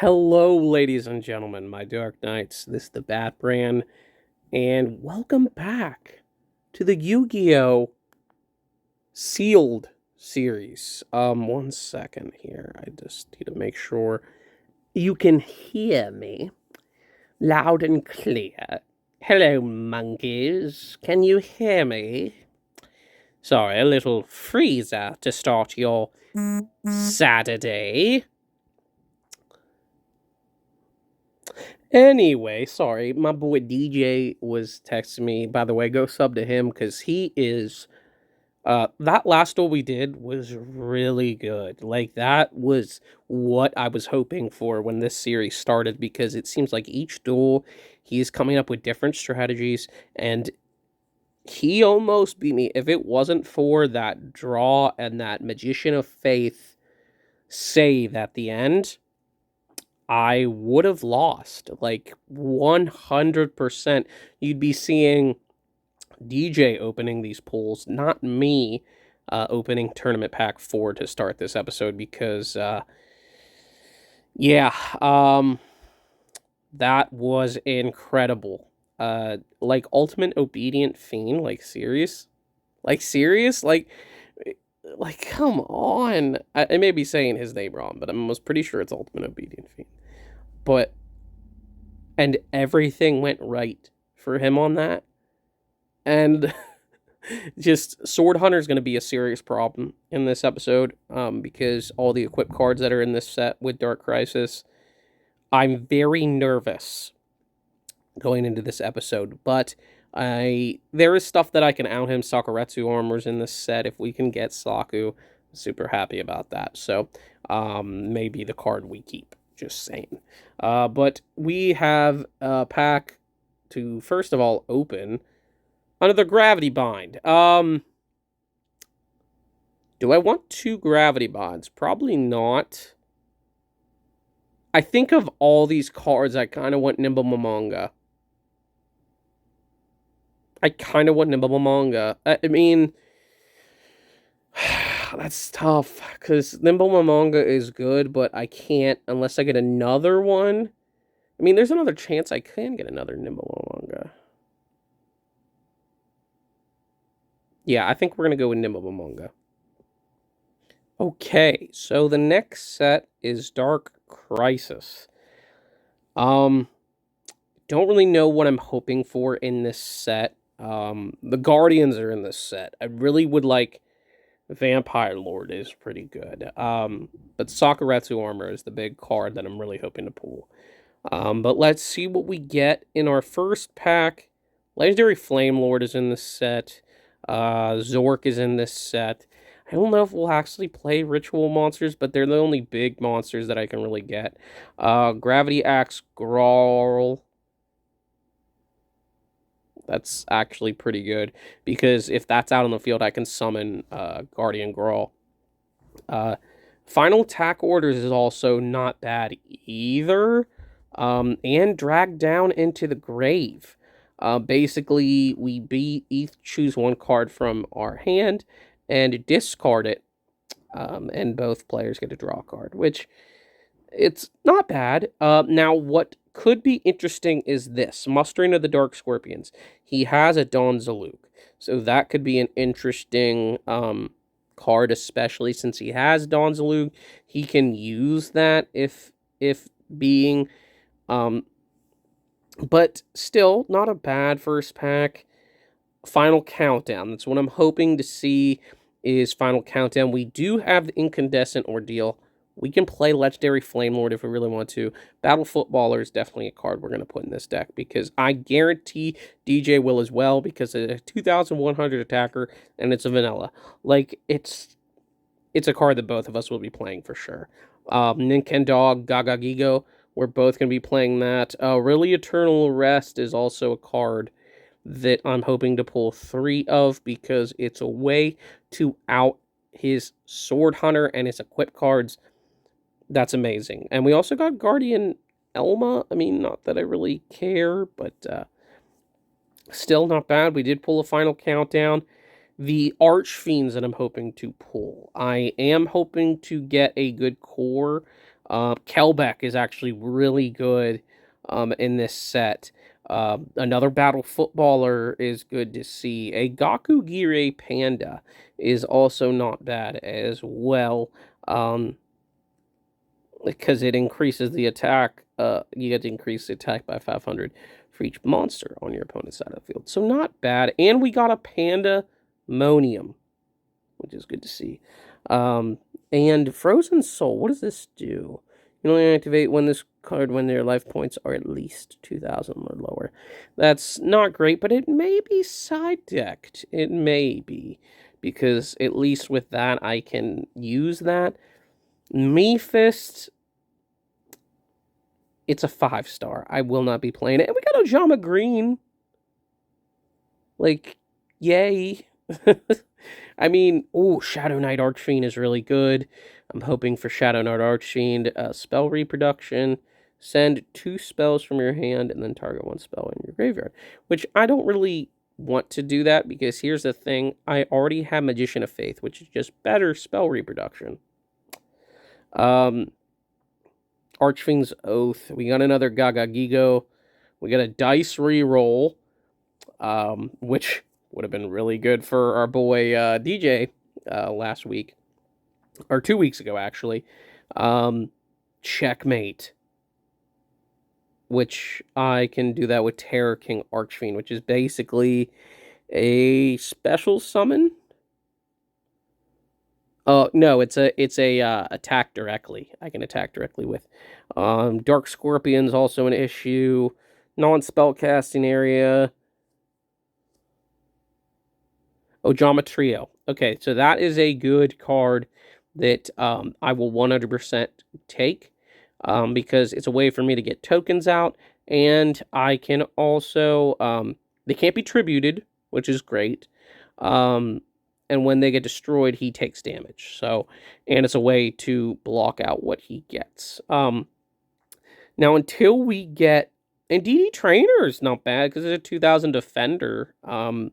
Hello, ladies and gentlemen, my Dark Knights. This is the Batbran, and welcome back to the Yu-Gi-Oh! Sealed Series. One second here. I just need to make sure you can hear me loud and clear. Hello, monkeys. Can you hear me? Sorry, a little freezer to start your Saturday. Anyway, sorry, my boy DJ was texting me. By the way, go sub to him because he is. That last duel we did was really good. Like, that was what I was hoping for when this series started because it seems like each duel he's coming up with different strategies and he almost beat me. If it wasn't for that draw and that Magician of Faith save at the end, I would have lost, like 100%. You'd be seeing DJ opening these pools, not me opening Tournament Pack 4 to start this episode because, yeah, that was incredible. Like Ultimate Obedient Fiend, like serious? Like serious? Like come on. I may be saying his name wrong, but I'm almost pretty sure it's Ultimate Obedient Fiend. But, and everything went right for him on that. And just Sword Hunter is going to be a serious problem in this episode because all the equipped cards that are in this set with Dark Crisis, I'm very nervous going into this episode. But there is stuff that I can out him. Sakuretsu armors in this set. If we can get Saku, I'm super happy about that. So maybe the card we keep. Just saying. But we have a pack to, first of all, open another Gravity Bind. Do I want two Gravity Binds? Probably not. I think of all these cards, I kind of want Nimble Momonga. I mean, that's tough, because Nimble Momonga is good, but I can't unless I get another one. I mean, there's another chance I can get another Nimble Momonga. Yeah, I think we're going to go with Nimble Momonga. Okay, so the next set is Dark Crisis. Don't really know what I'm hoping for in this set. The Guardians are in this set. I really would like Vampire Lord is pretty good. But Sakuretsu Armor is the big card that I'm really hoping to pull. But let's see what we get in our first pack. Legendary Flame Lord is in this set. Zork is in this set. I don't know if we'll actually play Ritual monsters, but they're the only big monsters that I can really get. Gravity Axe Grawl. That's actually pretty good, because if that's out on the field, I can summon Guardian Grawl. Final Attack Orders is also not bad either. And Drag Down into the Grave. Basically, we each choose one card from our hand and discard it, and both players get to draw a card, which it's not bad. Now, what could be interesting is this. Mustering of the Dark Scorpions. He has a Don Zaluk, so that could be an interesting card, especially since he has Don Zaluk. He can use that if being... but still, not a bad first pack. Final Countdown. That's what I'm hoping to see is Final Countdown. We do have the Incandescent Ordeal. We can play Legendary Flame Lord if we really want to. Battle Footballer is definitely a card we're going to put in this deck, because I guarantee DJ will as well, because it's a 2,100 attacker and it's a vanilla. Like, it's a card that both of us will be playing for sure. Ninkendog, Gaga Gigo, we're both going to be playing that. Really Eternal Rest is also a card that I'm hoping to pull 3 of, because it's a way to out his Sword Hunter and his equip cards. That's amazing. And we also got Guardian Elma. I mean, not that I really care, but still not bad. We did pull a Final Countdown. The acrhfiends that I'm hoping to pull. I am hoping to get a good core Kelbeck is actually really good in this set. Another battle footballer is good to see. A Gakugire Panda is also not bad as well. Because it increases the attack. You get to increase the attack by 500 for each monster on your opponent's side of the field. So not bad. And we got a Pandemonium, which is good to see. And Frozen Soul, what does this do? You only activate when their life points are at least 2,000 or lower. That's not great, but it may be side decked. It may be. Because at least with that, I can use that. Mephist, it's a 5-star. I will not be playing it. And we got Ojama Green. Like, yay. I mean, Shadow Knight Archfiend is really good. I'm hoping for Shadow Knight Archfiend. Spell reproduction. Send 2 spells from your hand and then target 1 spell in your graveyard. Which I don't really want to do that because here's the thing. I already have Magician of Faith, which is just better spell reproduction. Archfiend's Oath. We got another Gagagigo. We got a dice reroll, which would have been really good for our boy DJ last week. Or 2 weeks ago, actually. Checkmate. Which I can do that with Terror King Archfiend, which is basically a special summon. No, it's a attack directly. I can attack directly with. Dark Scorpion's also an issue. Non-spellcasting area. Ojama Trio. Okay, so that is a good card that I will 100% take because it's a way for me to get tokens out, and I can also they can't be tributed, which is great. And when they get destroyed, he takes damage. So, and it's a way to block out what he gets. Now, until we get... And DD Trainer is not bad, because it's a 2,000 Defender. I'll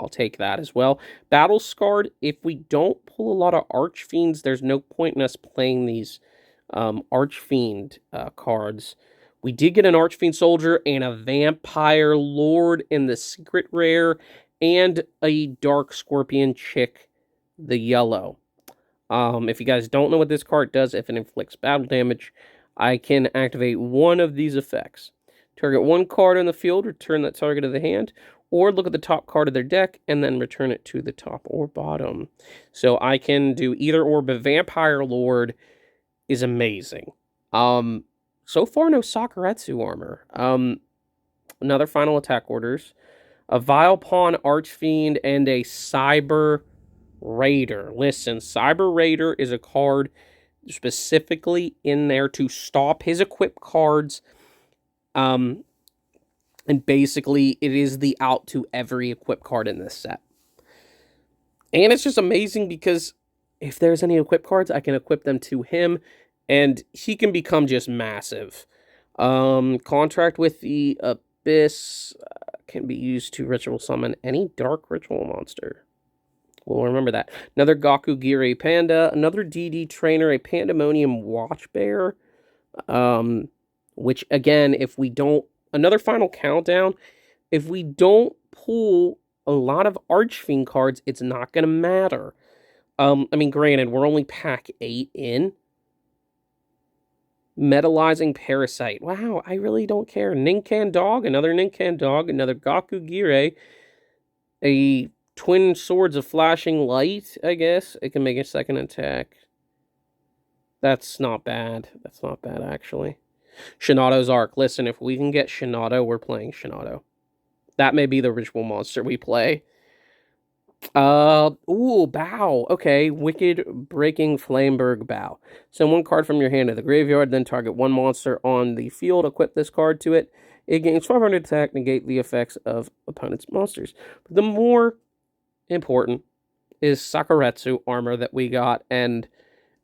take that as well. Battle Scarred, if we don't pull a lot of Archfiends, there's no point in us playing these Archfiend cards. We did get an Archfiend Soldier and a Vampire Lord in the Secret Rare, and a Dark Scorpion Chick, the yellow. If you guys don't know what this card does, if it inflicts battle damage, I can activate one of these effects. Target one card on the field, return that target to the hand, or look at the top card of their deck, and then return it to the top or bottom. So I can do either or, but Vampire Lord is amazing. So far, no Sakuretsu armor. Another final attack orders. A Vile Pawn Archfiend, and a Cyber Raider. Listen, Cyber Raider is a card specifically in there to stop his equipped cards. And basically, it is the out to every equipped card in this set. And it's just amazing because if there's any equipped cards, I can equip them to him, and he can become just massive. Contract with the Abyss can be used to ritual summon any dark ritual monster. We'll remember that. Another Gakugire Panda, another DD Trainer, a Pandemonium Watchbear. Which, again, if we don't... Another final countdown. If we don't pull a lot of Archfiend cards, it's not going to matter. I mean, granted, we're only pack 8 in. Metalizing Parasite. Wow, I really don't care. Ninkan Dog, another Ninkan Dog, another Gakugire. A Twin Swords of Flashing Light, I guess. It can make a second attack. That's not bad. That's not bad, actually. Shinato's Arc. Listen, if we can get Shinato, we're playing Shinato. That may be the ritual monster we play. Bow. Okay, Wicked Breaking Flameberg Bow. Send one card from your hand to the graveyard, then target one monster on the field, equip this card to it. It gains 500 attack, negate the effects of opponent's monsters. But the more important is Sakuretsu armor that we got, and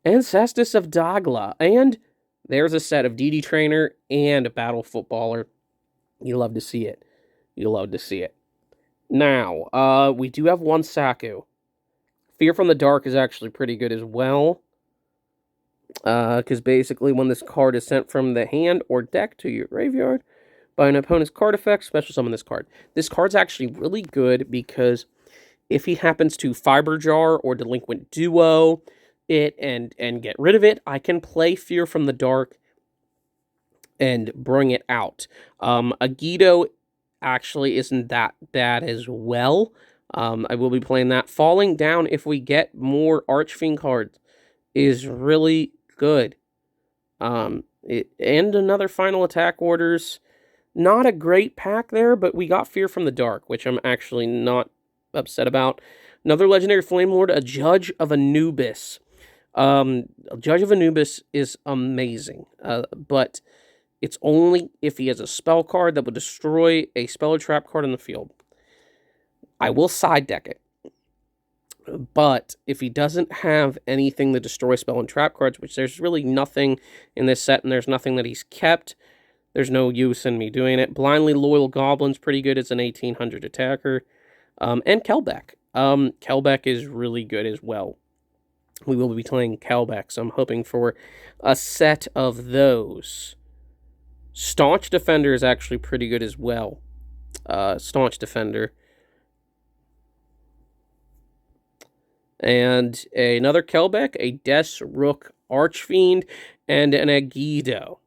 Ancestors of Dagla, and there's a set of DD Trainer and a Battle Footballer. You love to see it. You love to see it. Now, we do have one Saku. Fear from the Dark is actually pretty good as well. Because basically when this card is sent from the hand or deck to your graveyard by an opponent's card effect, special summon this card. This card's actually really good because if he happens to Fiber Jar or Delinquent Duo it and get rid of it, I can play Fear from the Dark and bring it out. Yugioh actually isn't that bad as well. I will be playing that. Falling Down, if we get more Archfiend cards, is really good. And another Final Attack Orders. Not a great pack there, but we got Fear from the Dark, which I'm actually not upset about. Another Legendary Flame Lord, a Judge of Anubis. Judge of Anubis is amazing, but it's only if he has a spell card that would destroy a spell or trap card in the field. I will side deck it. But if he doesn't have anything that destroys spell and trap cards, which there's really nothing in this set, and there's nothing that he's kept, there's no use in me doing it. Blindly Loyal Goblin's pretty good. It's an 1800 attacker. And Kelbeck. Kelbeck is really good as well. We will be playing Kelbeck, so I'm hoping for a set of those. Staunch Defender is actually pretty good as well. Staunch Defender. And another Kelbeck, a Des Rook Archfiend, and an Yugioh.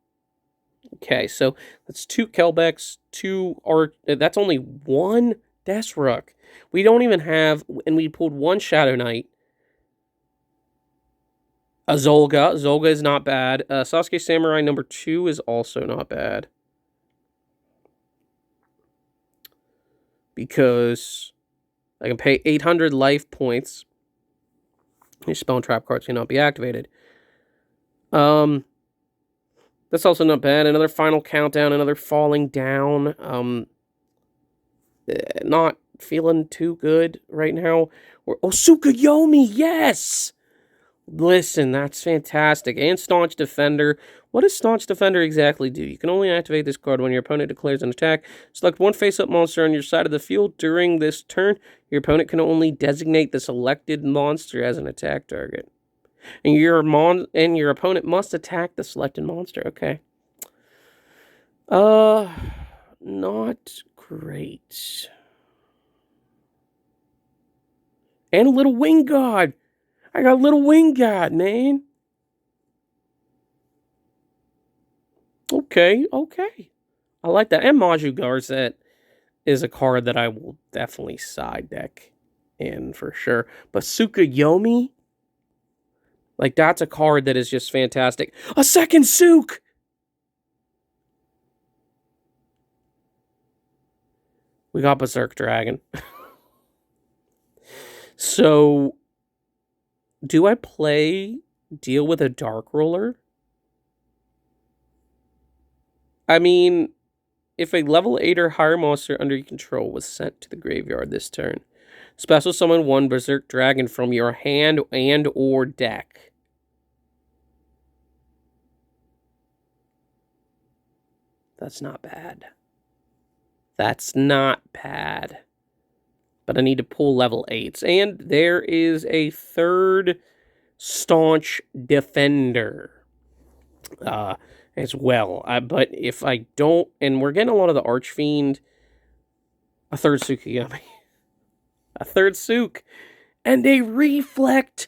Okay, so that's 2 Kelbecks, 2 that's only 1 Des Rook. We don't even have, and we pulled 1 Shadow Knight. A Zolga. Zolga is not bad. Sasuke Samurai number 2 is also not bad. Because I can pay 800 life points. Your spell and trap cards cannot be activated. That's also not bad. Another Final Countdown, another Falling Down. Not feeling too good right now. Tsukuyomi, yes! Listen, that's fantastic. And Staunch Defender. What does Staunch Defender exactly do? You can only activate this card when your opponent declares an attack. Select 1 face-up monster on your side of the field. During this turn, your opponent can only designate the selected monster as an attack target. And your opponent must attack the selected monster. Okay. Not great. And a little Wing God. I got a little Wing God, man. Okay. I like that. And Maju Garzette is a card that I will definitely side deck in for sure. But Tsukuyomi, like, that's a card that is just fantastic. A second Suk! We got Berserk Dragon. So, do I deal with a Dark Ruler? I mean, if a level 8 or higher monster under your control was sent to the graveyard this turn, special summon 1 Berserk Dragon from your hand and or deck. That's not bad. That's not bad. But I need to pull level 8s. And there is a third Staunch Defender as well. But if I don't, and we're getting a lot of the Archfiend, a third Tsukuyomi, a third Suk, and a Reflect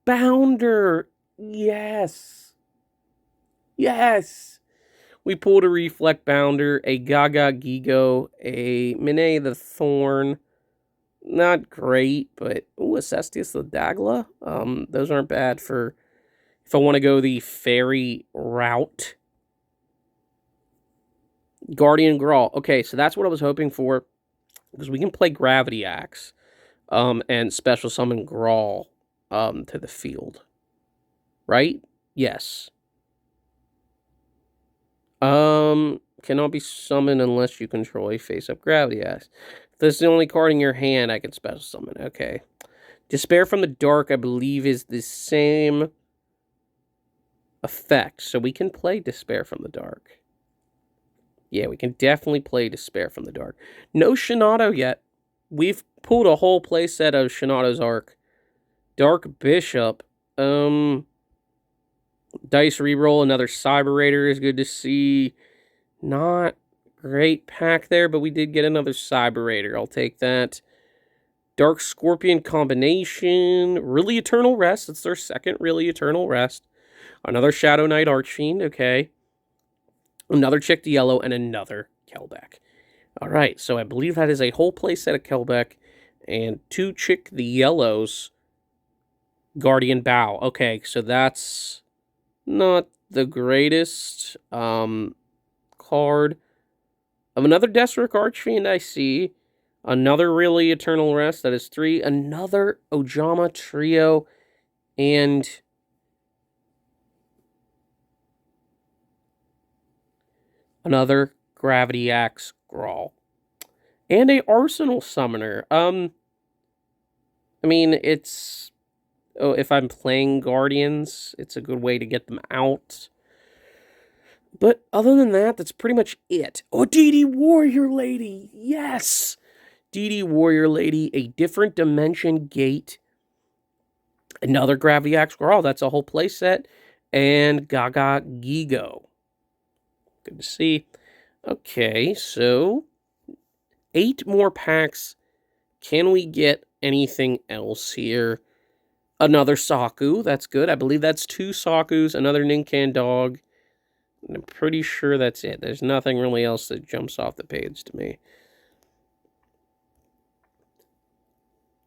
Bounder. Yes. Yes. We pulled a Reflect Bounder, a Gaga Gigo, a Mine the Thorn. Not great, but Cestius the Dagla. Those aren't bad for if I want to go the fairy route. Guardian Grawl. Okay, so that's what I was hoping for, because we can play Gravity Axe, and special summon Grawl, to the field. Right? Yes. Cannot be summoned unless you control a face-up Gravity Axe. If this is the only card in your hand, I can special summon. Okay. Despair from the Dark, I believe, is the same effect. So we can play Despair from the Dark. Yeah, we can definitely play Despair from the Dark. No Shinato yet. We've pulled a whole playset of Shinato's Arc. Dark Bishop. Dice reroll, another Cyber Raider is good to see. Not great pack there, but we did get another Cyber Raider. I'll take that. Dark Scorpion combination. Really Eternal Rest. That's their second Really Eternal Rest. Another Shadow Knight Archfiend. Okay. Another Chick the Yellow and another Kelbeck. Alright, so I believe that is a whole play set of Kelbeck and 2 Chick the Yellows. Guardian Bow. Okay, so that's not the greatest card. Of another Deathstroke Archfiend I see. Another Really Eternal Rest. That is 3. Another Ojama Trio. And another Gravity Axe Grawl. And a Arsenal Summoner. I mean, it's... Oh, if I'm playing Guardians, it's a good way to get them out. But other than that, that's pretty much it. Oh, DD Warrior Lady! Yes! DD Warrior Lady, a different dimension gate. Another Gravity Axe Grawl, that's a whole playset. And Gaga Gigo. Good to see. Okay, so 8 more packs. Can we get anything else here? Another Saku, that's good. I believe that's 2 Sakus, another Ninkan Dog. I'm pretty sure that's it. There's nothing really else that jumps off the page to me.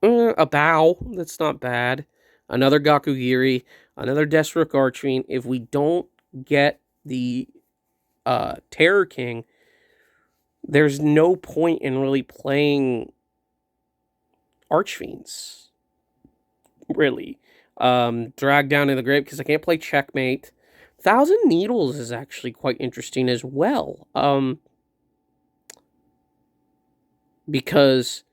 A Bow, that's not bad. Another Gakugiri, another Deathstroke Archfiend. If we don't get the Terror King, there's no point in really playing Archfiends. Really. Drag Down in the Grave, because I can't play Checkmate. Thousand Needles is actually quite interesting as well. Because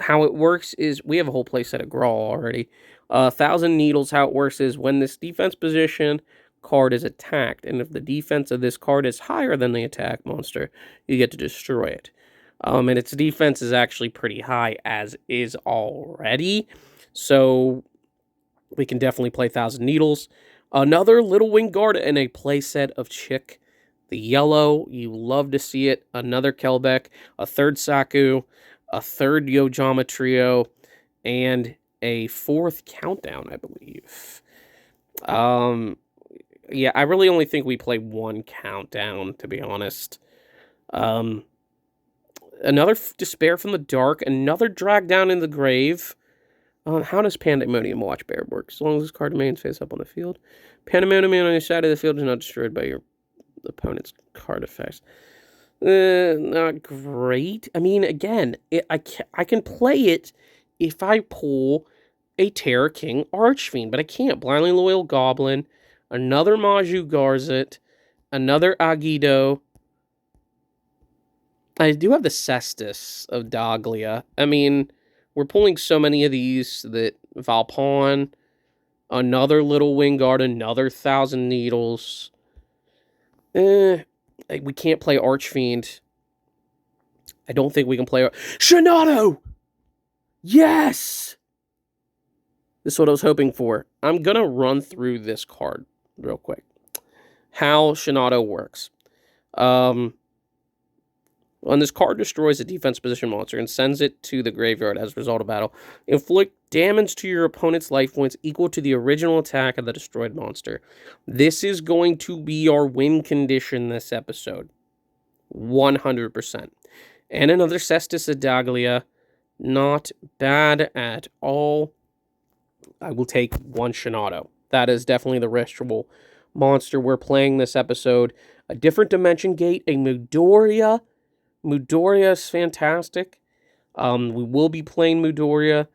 how it works is, we have a whole playset of Grawl already. Thousand Needles, how it works is when this defense position card is attacked, and if the defense of this card is higher than the attack monster, you get to destroy it. And its defense is actually pretty high as is already. So we can definitely play Thousand Needles. Another Little Wing Guard and a playset of Chick the Yellow. You love to see it. Another Kelbeck, a third Saku, a third Yojama Trio, and a 4th Countdown, I believe. Yeah, I really only think we play 1 Countdown, to be honest. Another Despair from the Dark, another Drag Down in the Grave. How does Pandemonium Watchbear work? As long as this card remains face up on the field. Pandemonium on your side of the field is not destroyed by your opponent's card effects. Not great. I mean, again, I can play it if I pull a Terror King Archfiend, but I can't. Blindly Loyal Goblin, another Maju Garzet, another Agido. I do have the Cestus of Doglia. I mean, we're pulling so many of these that Valpon, another Little Wingard, another Thousand Needles. We can't play Archfiend. I don't think we can play... Shinato! Yes! This is what I was hoping for. I'm going to run through this card real quick. How Shinato works. When this card destroys a defense position monster and sends it to the graveyard as a result of battle, inflict damage to your opponent's life points equal to the original attack of the destroyed monster. This is going to be our win condition this episode. 100%. And another Cestus Adaglia. Not bad at all. I will take 1 Shinato. That is definitely the ritual monster we're playing this episode. A different dimension gate, a Mudoria. Mudoria is fantastic. We will be playing Mudoria.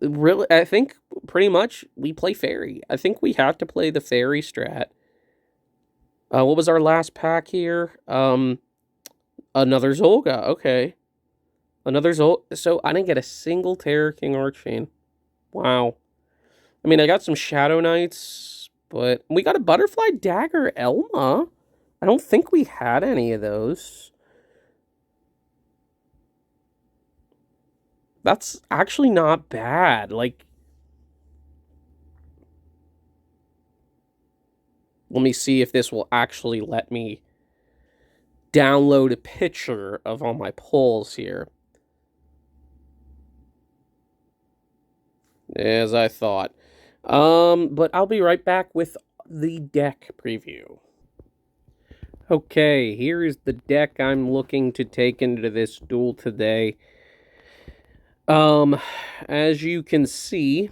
Really, I think pretty much we play Fairy. I think we have to play the Fairy strat. What was our last pack here? Another Zolga. Okay. Another Zolga. So I didn't get a single Terror King Archfiend. Wow. I mean, I got some Shadow Knights, but we got a Butterfly Dagger Elma. I don't think we had any of those. That's actually not bad. Like, Let me see if this will actually let me download a picture of all my pulls here. As I thought. But I'll be right back with the deck preview. Okay, here is the deck I'm looking to take into this duel today. As you can see,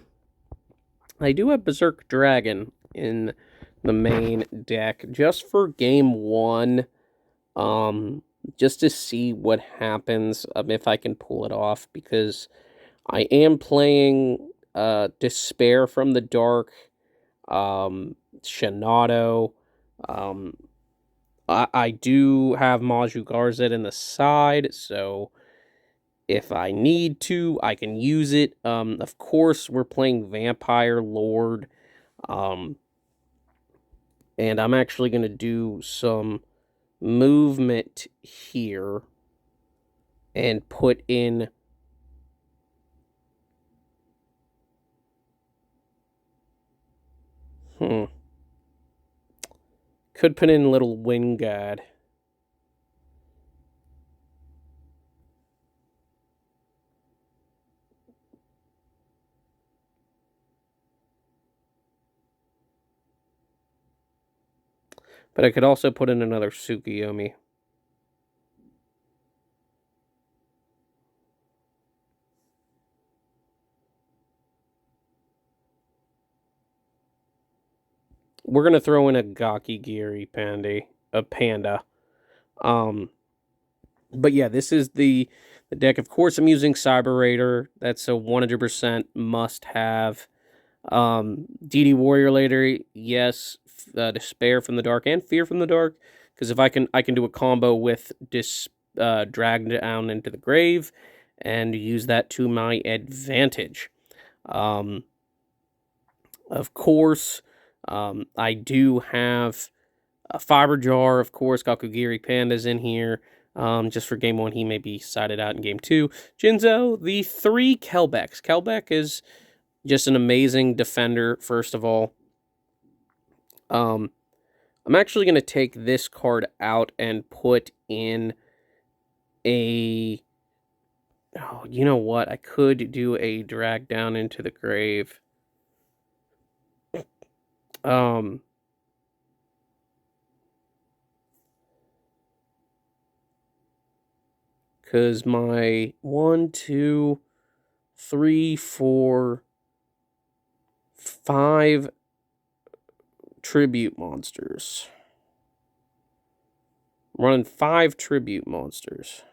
I do have Berserk Dragon in the main deck just for game 1. Just to see what happens, if I can pull it off, because I am playing Despair from the Dark, Shinado. I do have Maju Garzet in the side, so if I need to, I can use it. Of course, we're playing Vampire Lord, and I'm actually going to do some movement here and put in could put in a little Wind God. But I could also put in another Tsukuyomi. We're going to throw in a Gakigiri Panda. But yeah, this is the deck. Of course, I'm using Cyber Raider. That's a 100% must-have. DD Warrior later, yes. Despair from the Dark and Fear from the Dark. Because if I can do a combo with Drag Down into the Grave and use that to my advantage. Of course, I do have a Fiber Jar, of course. Gakugiri Panda's in here. Just for game 1, he may be sided out in game 2. Jinzo, the 3 Kelbecks. Kelbeck is just an amazing defender, first of all. I'm actually going to take this card out and put in a... Oh, you know what? I could do a Drag Down into the Grave. Because my 1, 2, 3, 4, 5 tribute monsters. I'm running 5 tribute monsters.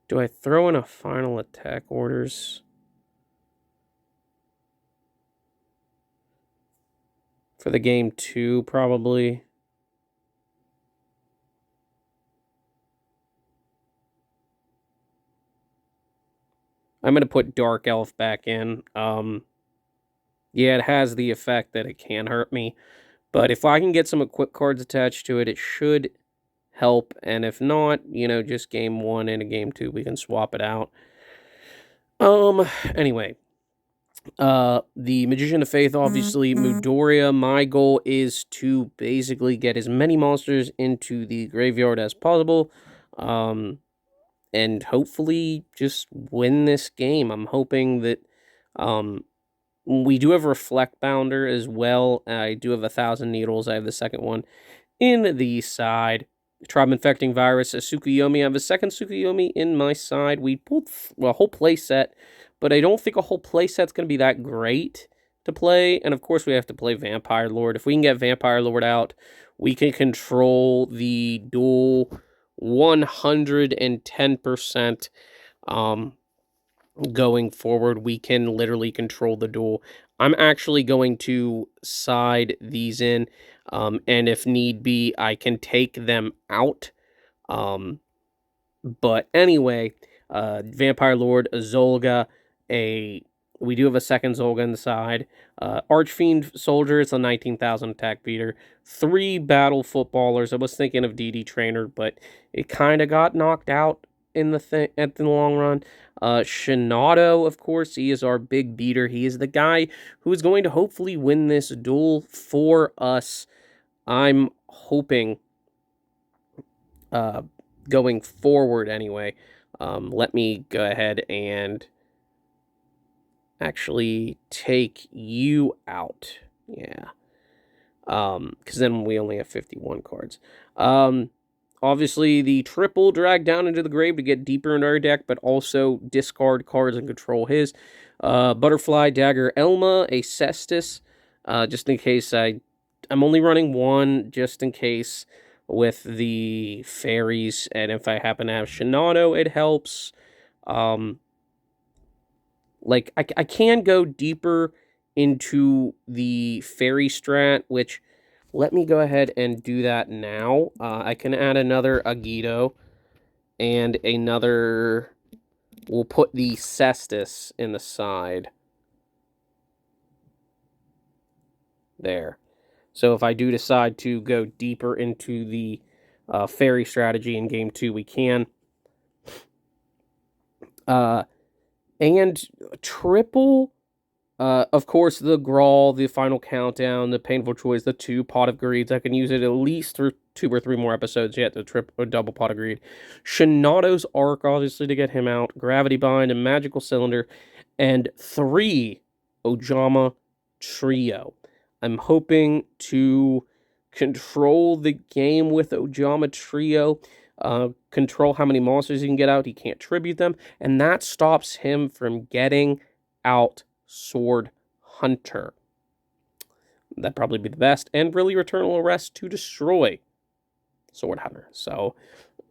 Do I throw in a final attack orders? For the game 2, probably. I'm going to put Dark Elf back in. Yeah, it has the effect that it can hurt me. But if I can get some equip cards attached to it, it should help. And if not, just game 1 and a game 2, we can swap it out. Anyway. The Magician of Faith, obviously, Midoriya. My goal is to basically get as many monsters into the graveyard as possible. And hopefully just win this game. I'm hoping that, we do have Reflect Bounder as well. I do have 1,000 Needles. I have the second one in the side. Tribe Infecting Virus, a Tsukuyomi. I have a second Tsukuyomi in my side. We pulled a whole playset, but I don't think a whole playset's going to be that great to play. And of course, we have to play Vampire Lord. If we can get Vampire Lord out, we can control the duel 110%. Going forward, we can literally control the duel. I'm actually going to side these in, and if need be, I can take them out. But anyway, Vampire Lord, a Zolga, we do have a second Zolga inside. Archfiend Soldier, it's a 19,000 attack beater. 3 Battle Footballers. I was thinking of DD Trainer, but it kind of got knocked out in at the long run. Shinado, of course, he is our big beater. He is the guy who is going to hopefully win this duel for us. I'm hoping, going forward anyway. Let me go ahead and actually take you out. Yeah. Because then we only have 51 cards. Obviously, the triple drag down into the grave to get deeper into our deck, but also discard cards and control his. Butterfly, Dagger, Elma, a Cestus, just in case I'm only running one, just in case with the fairies, and if I happen to have Shinado, it helps. Like, I can go deeper into the fairy strat, which, let me go ahead and do that now. I can add another Yugioh, and another, we'll put the Cestus in the side. There. So if I do decide to go deeper into the fairy strategy in game 2, we can. And triple, of course, the Grawl, the Final Countdown, the Painful Choice, the 2 Pot of Greeds. I can use it at least through 2 or 3 more episodes yet, the triple or double Pot of Greed. Shinado's Arc, obviously, to get him out. Gravity Bind, a Magical Cylinder, and 3 Ojama Trio. I'm hoping to control the game with Ojama Trio, control how many monsters he can get out. He can't tribute them, and that stops him from getting out Sword Hunter. That'd probably be the best, and really Returnal Arrest to destroy Sword Hunter. So,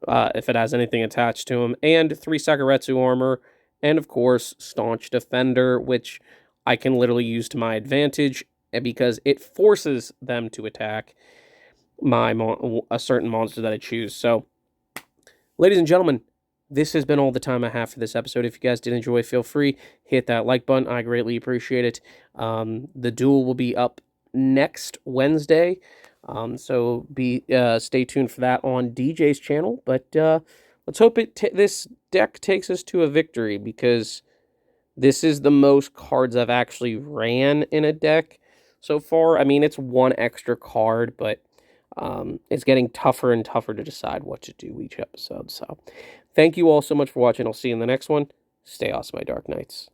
if it has anything attached to him, and 3 Sakuretsu armor, and of course, Staunch Defender, which I can literally use to my advantage, because it forces them to attack a certain monster that I choose. So, ladies and gentlemen, this has been all the time I have for this episode. If you guys did enjoy, feel free, hit that like button. I greatly appreciate it. The duel will be up next Wednesday, so stay tuned for that on DJ's channel. But let's hope this deck takes us to a victory, because this is the most cards I've actually ran in a deck so far. I mean, it's 1 extra card, but it's getting tougher and tougher to decide what to do each episode. So, thank you all so much for watching. I'll see you in the next one. Stay awesome, my Dark Knights.